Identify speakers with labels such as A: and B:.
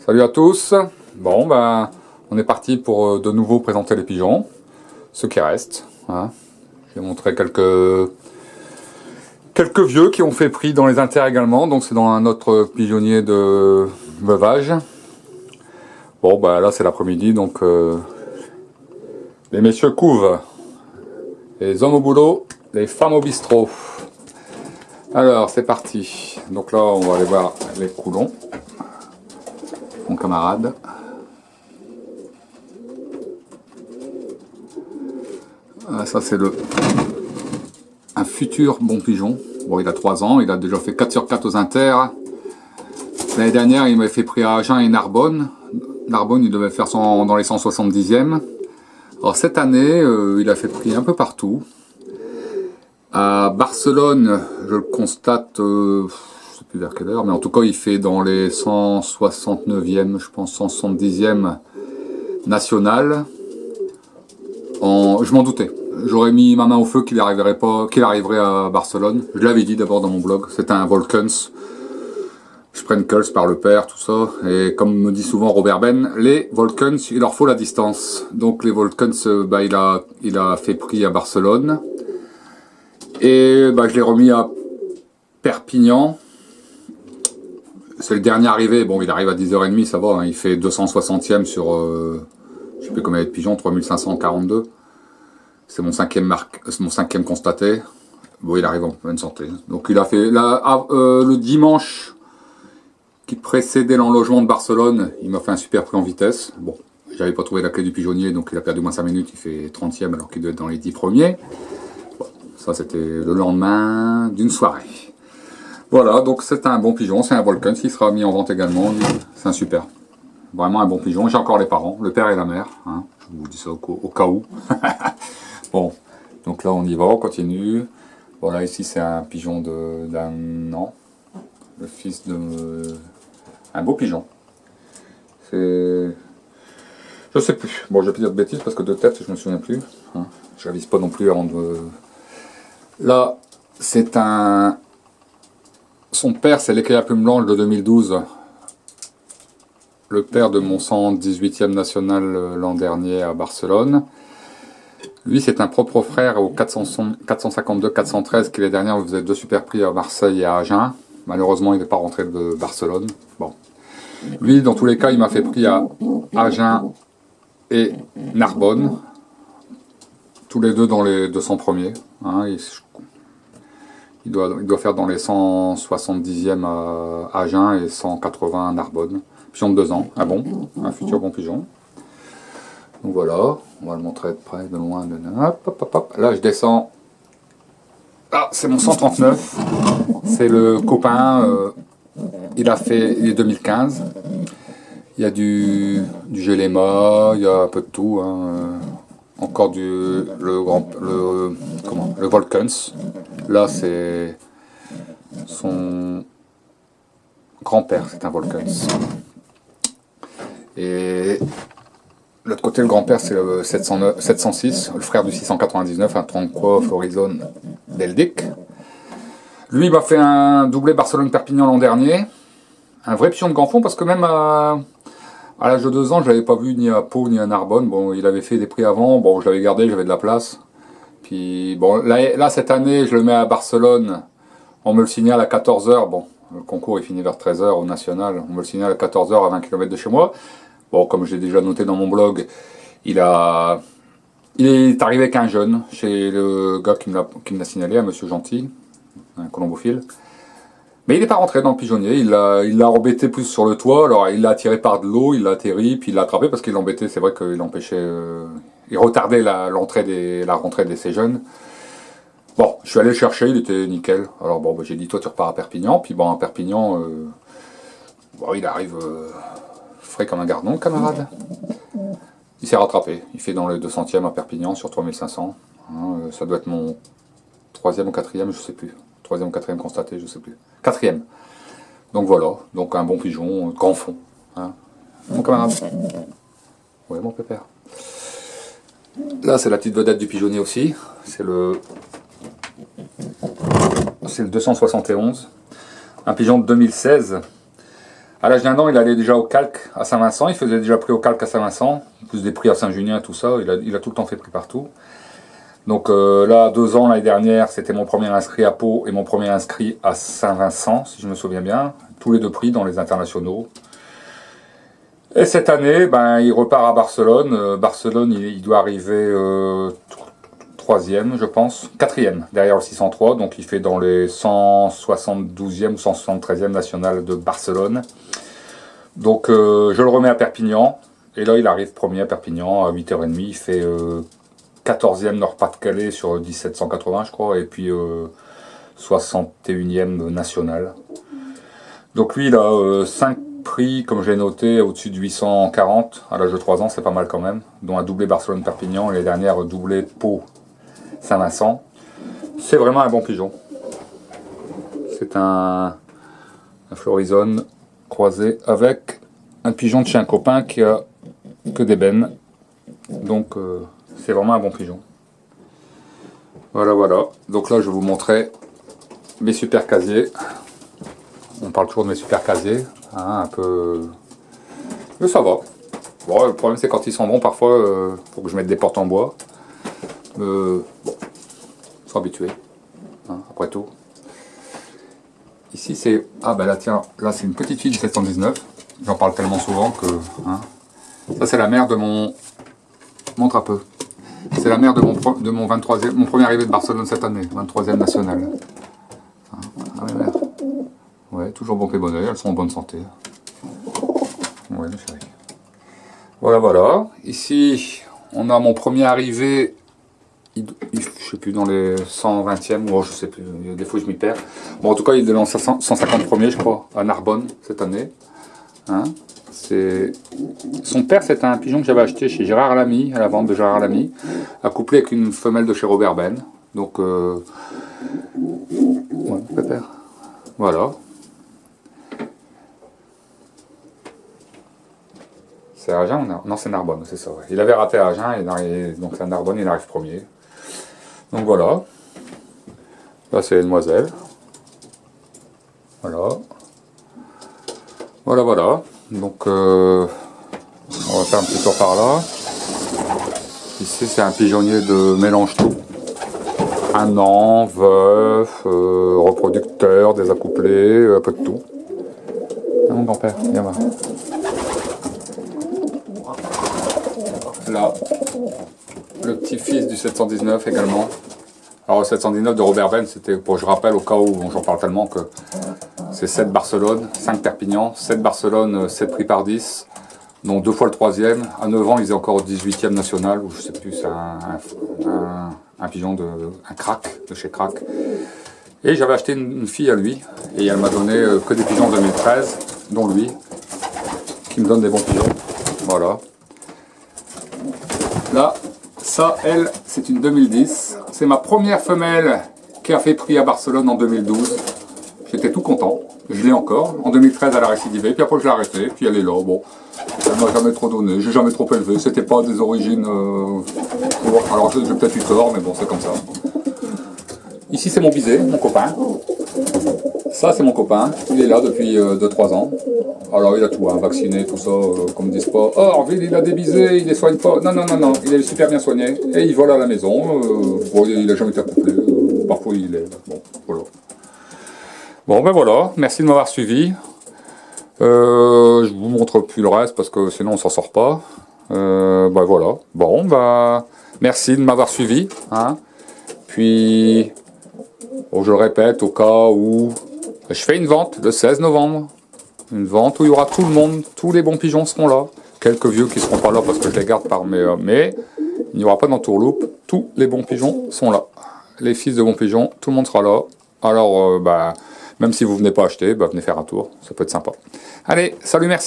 A: Salut à tous. Bon, ben, on est parti pour de nouveau présenter les pigeons, ceux qui restent. Hein. Je vais montrer quelques vieux qui ont fait prix dans les inters également. Donc c'est dans un autre pigeonnier de veuvage. Bon, ben là c'est l'après-midi, donc les messieurs couvent, les hommes au boulot, les femmes au bistrot. Alors c'est parti. Donc là on va aller voir les coulons. Mon camarade. Ah, ça c'est un futur bon pigeon. Bon, il a 3 ans, il a déjà fait 4 sur 4 aux inters. L'année dernière, il m'avait fait prix à Agen et Narbonne. Narbonne, il devait faire dans les 170e. Alors cette année, il a fait prix un peu partout. À Barcelone, je le constate, je sais plus vers quelle heure, mais en tout cas, il fait dans les 169e, je pense 170e national. Je m'en doutais. J'aurais mis ma main au feu qu'il arriverait à Barcelone. Je l'avais dit d'abord dans mon blog. C'est un Volkens. Sprinkles par le père, tout ça. Et comme me dit souvent Robert Ben, les Volkens, il leur faut la distance. Donc les Volkens, il a fait prix à Barcelone. Et je l'ai remis à Perpignan. C'est le dernier arrivé. Bon, il arrive à 10h30, ça va. Hein. Il fait 260e sur, je sais plus combien il y a de pigeons, 3542. C'est mon cinquième constaté. Bon, il arrive en bonne santé. Donc il a fait le dimanche qui précédait l'enlogement de Barcelone, il m'a fait un super prix en vitesse. Bon, j'avais pas trouvé la clé du pigeonnier, donc il a perdu moins 5 minutes, il fait 30e alors qu'il doit être dans les 10 premiers. Bon, ça c'était le lendemain d'une soirée. Voilà, donc c'est un bon pigeon, c'est un Volkens qui sera mis en vente également. C'est un super. Vraiment un bon pigeon. J'ai encore les parents, le père et la mère. Hein. Je vous dis ça au cas où. Bon, donc là on y va, on continue. Voilà, ici c'est un pigeon d'un an. Le fils de... Un beau pigeon. C'est... Je sais plus. Bon, je vais plus dire de bêtises parce que de tête, je me souviens plus. Hein. Je n'avise pas non plus avant de... Là, c'est un... Son père, c'est l'écaille à plume blanche de 2012. Le père de mon 118e national l'an dernier à Barcelone. Lui, c'est un propre frère au 452-413 qui, les dernières, faisait 2 super prix à Marseille et à Agen. Malheureusement, il n'est pas rentré de Barcelone. Bon. Lui, dans tous les cas, il m'a fait prix à Agen et Narbonne. Tous les deux dans les 200 premiers. Hein, il doit faire dans les 170e à Agen et 180 à Narbonne. Pigeon de 2 ans. Un futur bon pigeon. Donc voilà, on va le montrer de près, de loin. Hop, hop, hop. Là, je descends. Ah, c'est mon 139. C'est le copain. Il est 2015. Il y a du Géléma, il y a un peu de tout. Hein. Encore le Volkens. Là, c'est son grand-père, c'est un Volkens. Et l'autre côté, le grand-père, c'est le 706, le frère du 699, un Tronquois Florizone Beldic. Lui, il m'a fait un doublé Barcelone-Perpignan l'an dernier. Un vrai pigeon de grand fond, parce que même à l'âge de 2 ans, je l'avais pas vu ni à Pau ni à Narbonne. Bon, il avait fait des prix avant, bon, je l'avais gardé, j'avais de la place. Puis, bon, là, cette année, je le mets à Barcelone. On me le signale à 14h. Bon, le concours, il finit vers 13h au national. On me le signale à 14h à 20 km de chez moi. Bon, comme je l'ai déjà noté dans mon blog, il est arrivé avec un jeune, chez le gars qui me l'a signalé, un monsieur gentil, un colombophile. Mais il n'est pas rentré dans le pigeonnier, il l'a embêté plus sur le toit, alors il l'a attiré par de l'eau, il l'a atterri, puis il l'a attrapé parce qu'il l'embêtait, c'est vrai qu'il empêchait, il retardait la rentrée de ces jeunes. Bon, je suis allé le chercher, il était nickel. Alors bon, j'ai dit, toi tu repars à Perpignan, puis bon, à Perpignan, il arrive... frais comme un gardon, camarade. Il s'est rattrapé. Il fait dans le 200e à Perpignan sur 3500. Hein, ça doit être mon 3e ou 4e, je sais plus. 3e ou 4e constaté, je sais plus. 4e. Donc voilà. Donc un bon pigeon, grand fond. Hein. Mon camarade. Ouais, mon pépère. Là, c'est la petite vedette du pigeonnier aussi. C'est le 271. Un pigeon de 2016. À l'âge d'1 an, il allait déjà au calque à Saint-Vincent, il faisait déjà prix au calque à Saint-Vincent, plus des prix à Saint-Junien, tout ça, il a tout le temps fait prix partout. Donc là, à 2 ans, l'année dernière, c'était mon premier inscrit à Pau et mon premier inscrit à Saint-Vincent, si je me souviens bien. Tous les deux prix dans les internationaux. Et cette année, ben, il repart à Barcelone. Barcelone, il doit arriver 3e, je pense. 4e, derrière le 603. Donc il fait dans les 172e ou 173e national de Barcelone. Donc je le remets à Perpignan. Et là, il arrive premier à Perpignan à 8h30. Il fait 14e Nord-Pas-de-Calais sur 1780, je crois. Et puis 61e national. Donc lui, il a 5 prix, comme je l'ai noté, au-dessus de 840 à l'âge de 3 ans, c'est pas mal quand même. Dont un doublé Barcelone-Perpignan et les dernières doublé Pau-Saint-Vincent. C'est vraiment un bon pigeon. C'est un Florizone croisé avec un pigeon de chez un copain qui a que d'ébène. Donc c'est vraiment un bon pigeon. Voilà, voilà. Donc là, je vais vous montrer mes super casiers. On parle toujours de mes super casiers. Hein, un peu... Mais ça va. Bon, le problème, c'est quand ils sont bons, parfois, faut que je mette des portes en bois. Bon, faut habituer. Hein, après tout. Ici, c'est... Ah, ben là, tiens, là, c'est une petite fille du 719. J'en parle tellement souvent que... Hein. Ça, c'est la mère de mon... Montre un peu. C'est la mère de mon 23e... Mon premier arrivé de Barcelone cette année. 23e national. Hein. Ah, oui, mère. Ouais, toujours bon pied, bon oeil, elles sont en bonne santé. Ouais, le chéri. Voilà, voilà. Ici, on a mon premier arrivé, je sais plus, dans les 120e, ou je sais plus, des fois je m'y perds. Bon, en tout cas, il est dans 150 premiers, je crois, à Narbonne, cette année. Hein, son père, c'est un pigeon que j'avais acheté chez Gérard Lamy, à la vente de Gérard Lamy, accouplé avec une femelle de chez Robert Ben. Donc, ouais, pépère. Voilà. C'est Agen? Non, c'est Narbonne, c'est ça. Ouais. Il avait raté à Agen, donc c'est à Narbonne, il arrive premier. Donc voilà. Là, c'est les demoiselles. Voilà. Voilà, voilà. Donc, on va faire un petit tour par là. Ici, c'est un pigeonnier de mélange tout. 1 an, veuf, reproducteur, désaccouplé, un peu de tout. Ah, mon grand-père, viens voir. Là, le petit-fils du 719 également. Alors le 719 de Robert Ben, c'était, pour je rappelle au cas où j'en parle tellement, que c'est 7 Barcelone, 5 Perpignan, 7 Barcelone, 7 prix par 10, dont 2 fois le 3e. À 9 ans, il est encore au 18e national, ou je sais plus, c'est un pigeon un crack, de chez Crack. Et j'avais acheté une fille à lui, et elle m'a donné que des pigeons 2013, dont lui, qui me donne des bons pigeons. Voilà. Là, ça, elle, c'est une 2010. C'est ma première femelle qui a fait prix à Barcelone en 2012. J'étais tout content. Je l'ai encore. En 2013, elle a récidivé. Puis après, je l'ai arrêtée. Puis elle est là. Bon, elle m'a jamais trop donné. J'ai jamais trop élevé. C'était pas des origines... Alors, j'ai peut-être eu tort, mais bon, c'est comme ça. Ici, c'est mon bisé, mon copain. Ça, c'est mon copain. Il est là depuis 2-3 ans. Alors, il a tout, hein, vacciné, tout ça, comme disent pas. Oh, Orville, il a des bisés, il les soigne pas. Non, non, non, non, il est super bien soigné. Et il vole à la maison. Bon, il a jamais été accouplé. Parfois, il est... Bon, voilà. Bon, ben voilà. Merci de m'avoir suivi. Je vous montre plus le reste parce que sinon, on s'en sort pas. Ben voilà. Bon, ben... Merci de m'avoir suivi. Hein. Puis... Bon, je le répète, au cas où... Je fais une vente le 16 novembre. Une vente où il y aura tout le monde, tous les bons pigeons seront là. Quelques vieux qui ne seront pas là parce que je les garde par mes... mais il n'y aura pas d'entourloupe. Tous les bons pigeons sont là. Les fils de bons pigeons, tout le monde sera là. Alors, bah, même si vous ne venez pas acheter, bah, venez faire un tour. Ça peut être sympa. Allez, salut, merci.